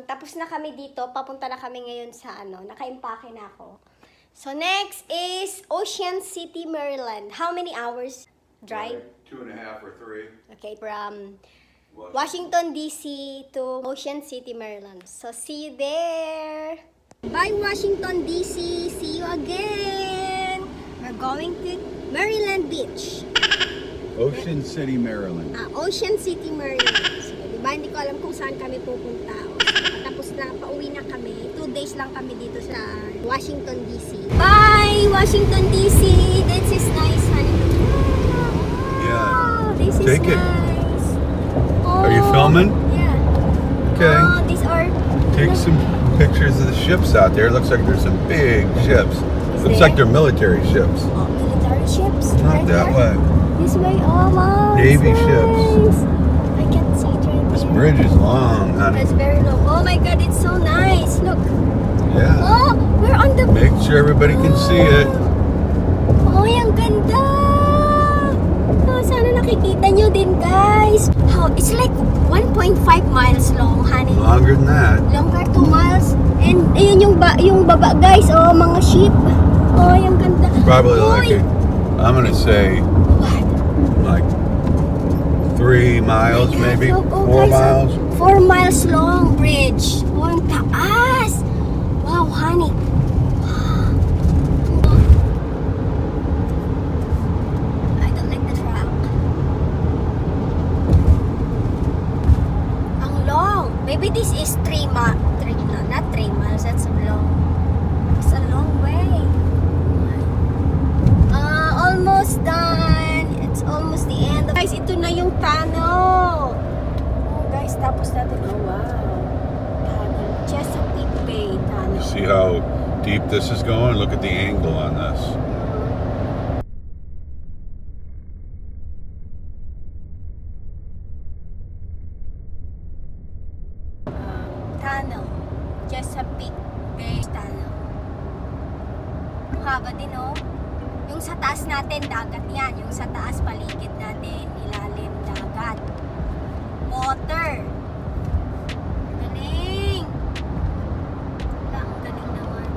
tapos na kami dito. Papunta na kami ngayon sa naka-impake na ako. So next is Ocean City, Maryland. How many hours drive? 2.5 or 3. Okay, from Washington, D.C. to Ocean City, Maryland. So see you there. Bye, Washington, D.C. See you again. We're going to Maryland Beach. Ocean City, Maryland. Ocean City, Maryland. So, diba, hindi ko alam kung saan kami pupunta. Tapos na, pauwi na kami. 2 days lang kami dito sa Washington, D.C. Bye, Washington, D.C. This is nice, honey. Yeah. This is Take it. nice. Are you filming? Yeah. Okay. These are... Take some pictures of the ships out there. It looks like there's some big ships. Looks like they're military ships. Military ships. Not right that there. way. This way, wow. Navy nice. ships. I can see it right This there. bridge is long, honey. It's very long. Oh my God, it's so nice. Look. Yeah. Oh, we're on the... Make sure everybody can see it. Oh, ang ganda. Oh, sana nakikita nyo din, guys. How it's like 1.5 miles long, honey. Longer than that. Longer 2 miles. And ayun yung baba, guys. Oh, mga ship. Oh, yung ganda. Probably like I'm gonna say What? like 3 miles, Oh my God, maybe look, 4 guys, miles. 4 miles long bridge. Oh, ang taas. Wow, honey. I don't like the track. Ang long. Maybe this is 3 miles. No, not 3 miles. That's long. It's a long way. Almost done. It's almost the end. Guys, ito na yung tunnel. Oh, guys, tapos natin. Oh, wow. Tunnel. Chesapeake Bay tunnel. See how deep this is going? Look at the angle on this. Tunnel. Chesapeake Bay tunnel. Ang haba din, oh. Yung sa taas natin, dagat yan. Yung sa taas, paligid natin, ilalim, dagat. Water. Galing. Ang galing naman.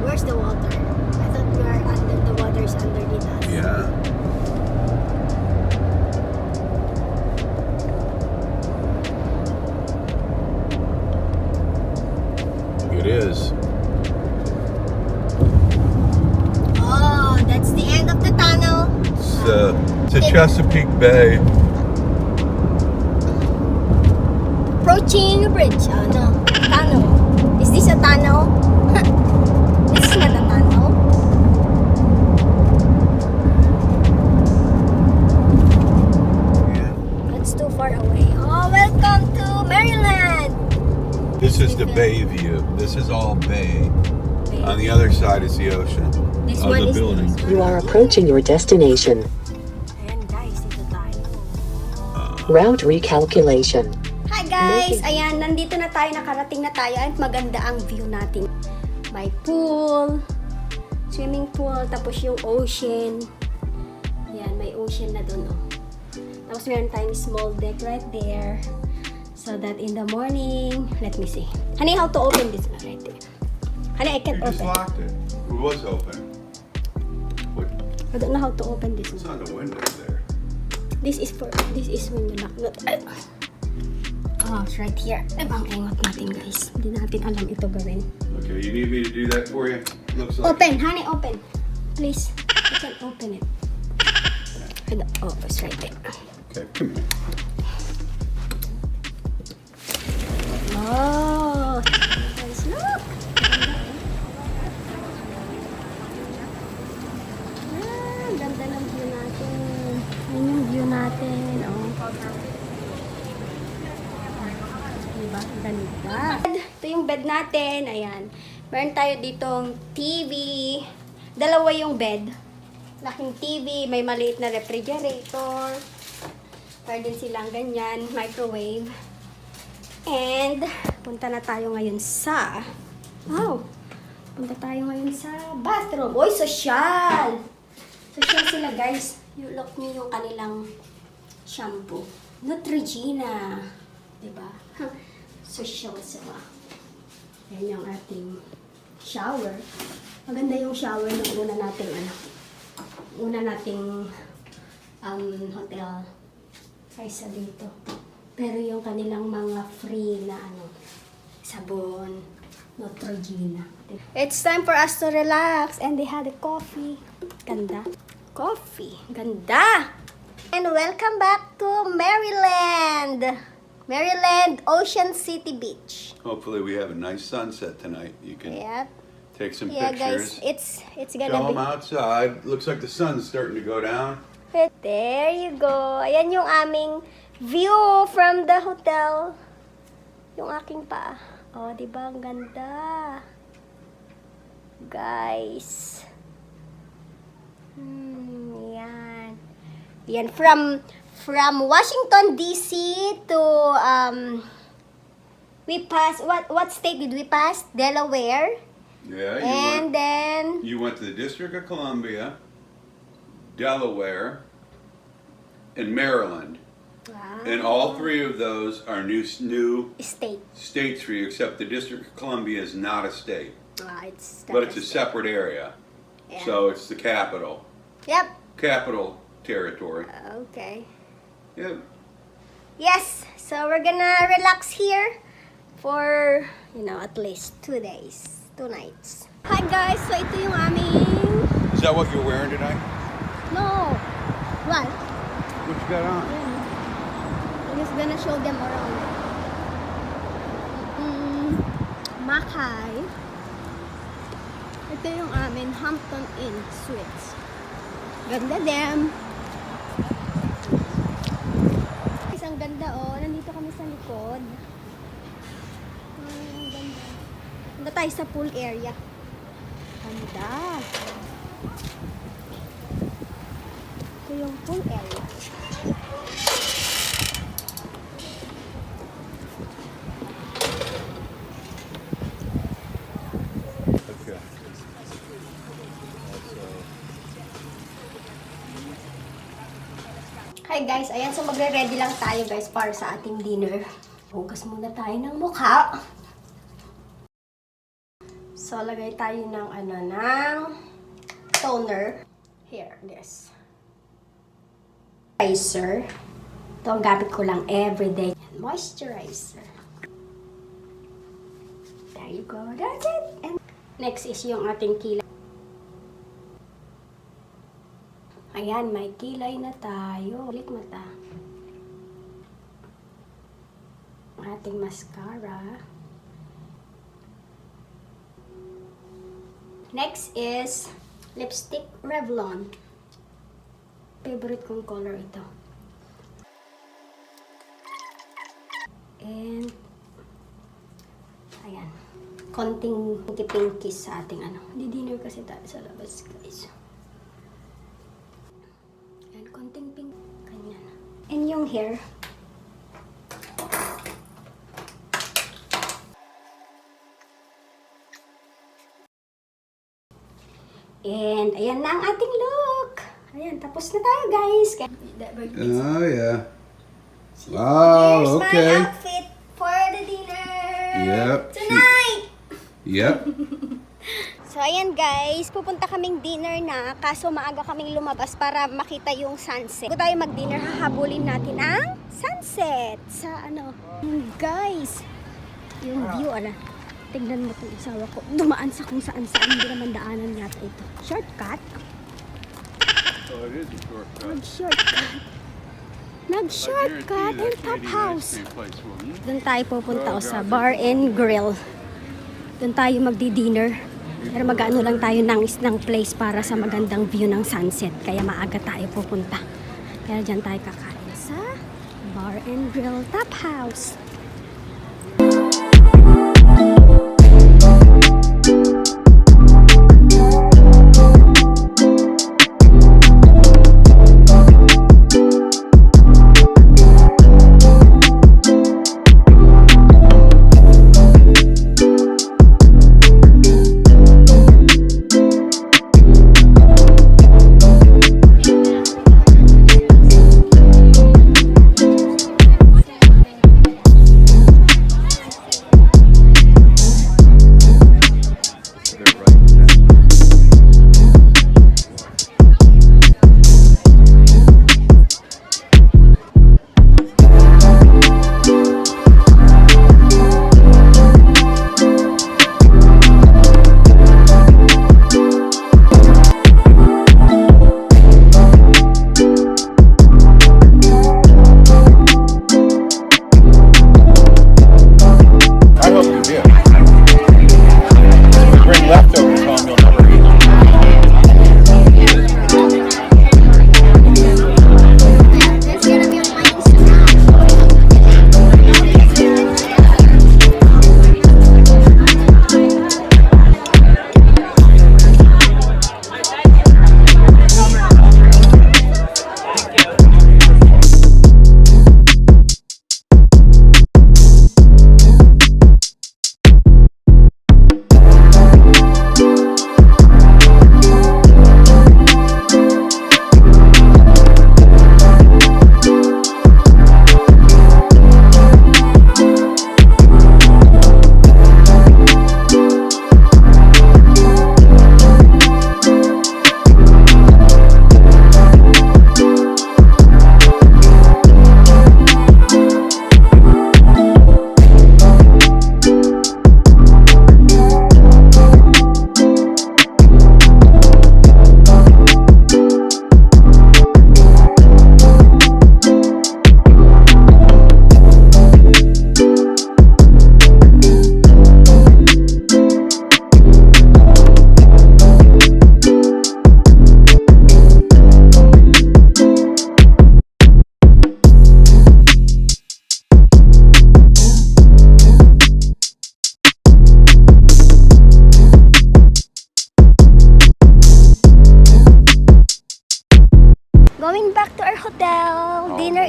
Where's the water? I thought we were under the water's underneath us. Yeah. It is. Oh, that's the end of the tunnel. It's a Chesapeake Bay. Approaching the bridge. Oh no, tunnel. Is this a tunnel? This is not a tunnel. Yeah. That's too far away. Oh, welcome to Maryland. This is the bay view. This is all bay. On the other side is the ocean. This Of one the is building. You are approaching your destination. Ayan guys, dito tayo. Route recalculation. Hi guys! Ayan, nandito na tayo, nakarating na tayo at maganda ang view natin. May pool, swimming pool, tapos yung ocean. Ayan, may ocean na dun, oh. Tapos meron tayong small deck right there. So that in the morning, let me see. Honey, how to open this one right there? Honey, I can't You just open. locked it. It was open. What? I don't know how to open this It's one. on the window there. This is when you lock. Oh, it's right here. Ang ingot natin guys. Hindi natin alam ito gawin. Okay, you need me to do that for you? Looks like. Open, honey, open. Please. You can open it. Oh, it's right there. Okay, come here. Oh, guys, look. Ganda ng view natin. Ayun yung view natin. Oh. Diba? Ganda. Ito yung bed natin. Ayan. Meron tayo ditong TV. Dalawa yung bed. Laking TV. May maliit na refrigerator. Meron din silang ganyan, microwave. And, punta na tayo ngayon sa... Wow! Punta tayo ngayon sa bathroom. Uy, social! Social sila, guys. You look niyo yung kanilang shampoo. Neutrogena. Diba? Social sila. Yan yung ating shower. Maganda yung shower ng una nating hotel kaysa dito. Pero yung kanilang mga free na sabon, Neutrogena. It's time for us to relax and they had a coffee. Ganda. Coffee. Ganda! And welcome back to Maryland. Maryland Ocean City Beach. Hopefully we have a nice sunset tonight. You can Yep. take some Yeah, pictures. guys, it's Show gonna them be... outside. Looks like the sun's starting to go down. There you go. Ayan yung aming view from the hotel. Yung aking pa. Oh, di ba ang ganda? Guys. Yan. Yan from Washington DC to we passed what state did we pass? Delaware. Yeah, And then you went to the District of Columbia, Delaware, and Maryland. wow, And all three of those are new state. states for you, except the District of Columbia is not a state, It's but it's a separate area. Yeah. So it's the capital Yep. territory. Okay. Yeah. Yes, so we're gonna relax here for, at least 2 days, 2 nights. Hi guys, so ito yung aming... Is that what you're wearing tonight? No! What? What you got on? I'm just gonna show them around. Makay. Ito yung amin, Hampton Inn Suites. Ganda din. Isang ganda nandito kami sa likod. Ay, ang ganda. Punta tayo sa pool area. Ganda. Ito yung pool area. Okay. Hi guys, ayan, so magre-ready lang tayo guys para sa ating dinner. Hugas muna tayo ng mukha. So, lagay tayo ng ng toner. Here, this. Moisturizer. Ito ang gamit ko lang everyday. Moisturizer. There you go. That's it. And next is yung ating kilay. Ayan, may kilay na tayo. Ulit mata. Ating mascara. Next is lipstick Revlon. Favorite kong color ito. And ayan. Konting pinky sa ating Di-dinner kasi tayo sa labas, guys. Ayan, konting pink. Ganyan. And yung hair. And ayan na ang ating look. Ayan, tapos na tayo, guys. Oh, yeah. Here's Wow, okay. my outfit for the dinner. Yep. Tonight! Yep. So, ayan guys, pupunta kaming dinner na, kaso maaga kaming lumabas para makita yung sunset. Kung tayo mag-dinner, hahabulin natin ang sunset sa guys, yung view, tignan mo itong isawa ko. Dumaan sa kung saan-saan, hindi naman daanan yata ito. Shortcut? Oh, it is a shortcut. Nag-shortcut ang top house. Doon tayo pupunta sa bar and grill. Doon tayo magdi-dinner. Pero mag-ano lang tayo ng place para sa magandang view ng sunset. Kaya maaga tayo pupunta. Kaya dyan tayo kakain sa bar and grill top house.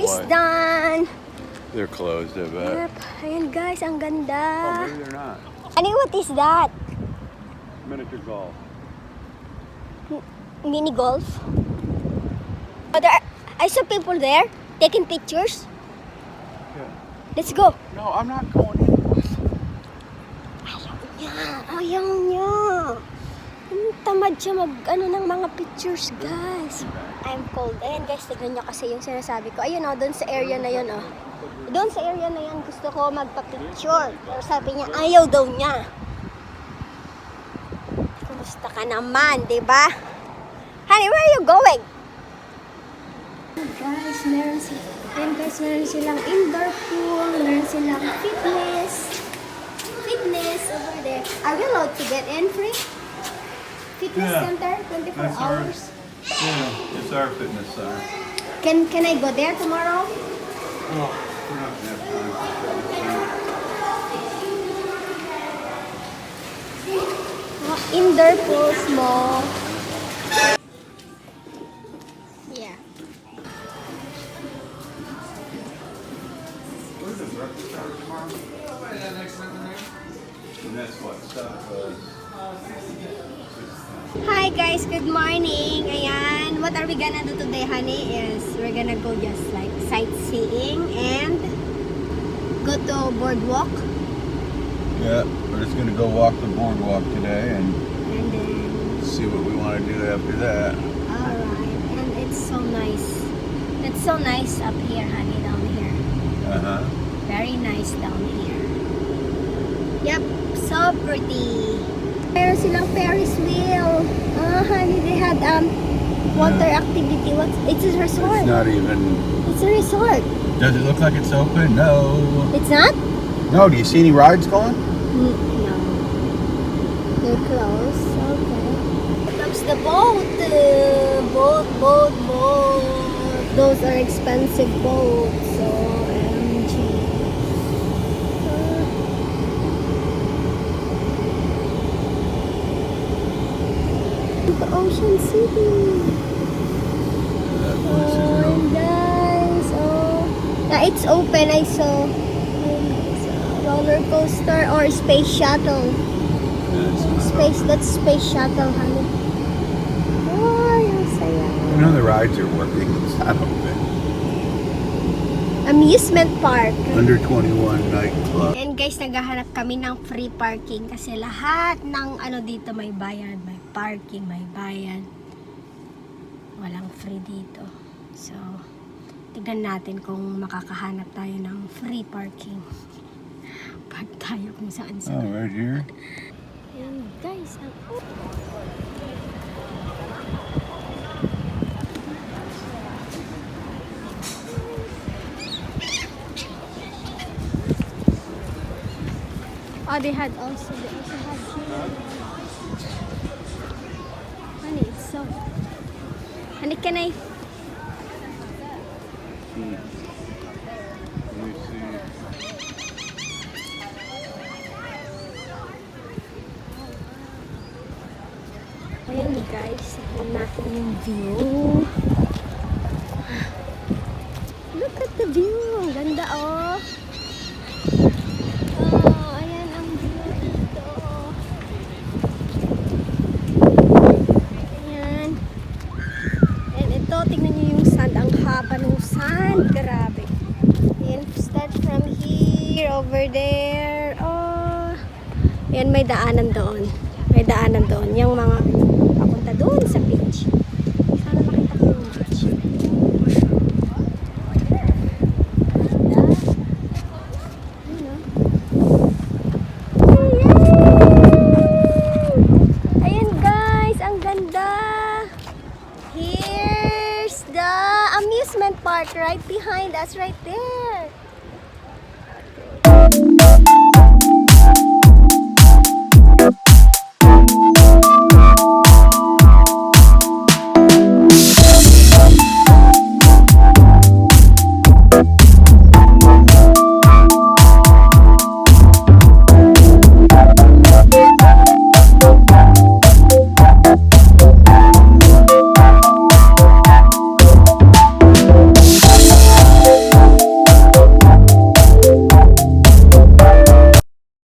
Almost done. They're closed, I bet. Yep. Ayan guys, ang ganda. Oh, maybe they're not. Honey, what is that? Miniature golf. Mini golf? Oh, I saw people there taking pictures. Yeah. Let's go. No, I'm not going in. Ayaw niya. Tamad siya ng mga pictures, guys. I'm cold. Ayan guys, tignan niyo kasi yung sinasabi ko. Ayun doon sa area na yun, Doon sa area na yan, gusto ko magpa-picture. Pero sabi niya, ayaw daw niya. Kumusta ka naman, di ba? Honey, where are you going? Guys, meron silang indoor pool, meron silang fitness over there. Are we allowed to get in free? Fitness center, 24 That's hours. Yeah, it's our fitness center. Can I go there tomorrow? Oh, we're not gonna have time. Indoor pool, small. Yeah. And that's what stuff was. Hi guys, good morning. Ayan, what are we gonna do today, honey? Is we're gonna go just like sightseeing and go to Boardwalk. Yeah, we're just gonna go walk the boardwalk today and And then, see what we want to do after that. alright. And it's so nice. It's so nice up here, honey, down here. Uh-huh. Very nice down here. Yep, so pretty. Meron silang Ferris wheel. Honey, they had water activity. It's a resort. It's not even... It's a resort. Does it look like it's open? No. It's not? No, do you see any rides going? No. They're closed. Okay. Here comes the boat. Boat. Those are expensive boats. So, OMG. The Ocean City. That place isn't Oh, open. guys. Yeah, it's open. I saw roller coaster or space shuttle. That's space shuttle, honey. Oh, yung saya. None of the rides are working. It's not open. Amusement park. Under 21 nightclub. And guys, naghahanap kami ng free parking kasi lahat ng dito may bayad, may parking, may bayad. Walang free dito. So, tignan natin kung makakahanap tayo ng free parking. Pag tayo kung saan Oh, right here. And guys, they also had here. Honey, it's so. Honey, can I? Let me see. Ayan guys, tignan natin yung view. Look at the view. Ang ganda oh. Oh, ayan ang view dito. Ayan. And ito, tignan nyo yung sand. Ang haba ng sand. Grabe. Ayan, start from here, over there. Oh. Ayan, may daanan doon. May daanan doon. Yung mga papunta doon sa beach. Sana makita ko yung beach. Ayan guys, ang ganda. Here's the amusement park right behind us, right there.